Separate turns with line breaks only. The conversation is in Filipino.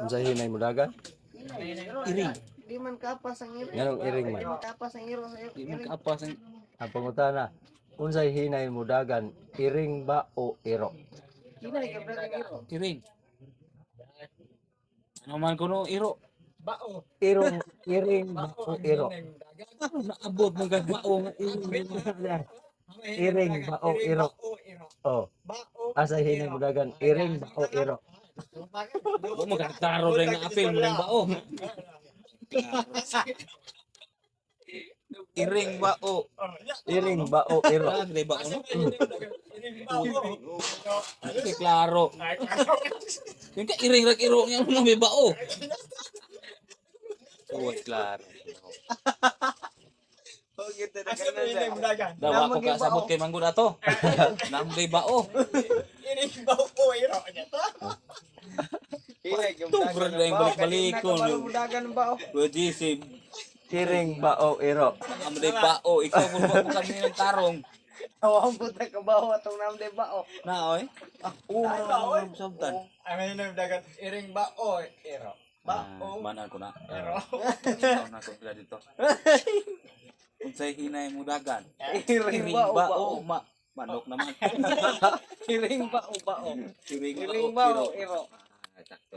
Unsay hinay mo dagan?
Iring.
Di man kapas ang iro.
Nganong iring man?
Di man kapas ang iro.
Di man kaapas ang
Ang pangutana, unsay hinay mo dagan? Iring ba o iro?
Hinay ka brad ang iro.
iring. Ano man kuno iro.
Irong iring ba o iro?
Ano naabot mo gagmao nga iring.
Iring ba o iro? Oh. Asa hinay mo dagan? Iring ba o iro?
Huwag mo kaklaro rin nga apil mo rin bao. Iring bao.
Iring ba o iro?
Ah, di ba ano? Hindi klaro. Yung ka iring rak iro nga ano may bao. Uy, klaro. Dawa ko ka sabot kay Manggod ato. Namday bao. Tugro na yung balik-balik ko. Pwede si
Iring ba o iro?
Namday bao. Ikaw kung ba kami ng tarong.
Awang puta ka ba atong namde ba o.
Na oy. Oo, sabtan.
Ay, may dagat iring ba o ero?
Manan ko na. Pero na ko sila dito. Unsay hinay mo dagan?
Iring ba o ba o.
Manok naman.
Iring ba o ba o.
Iring
Iring ba o iro.
Sakto.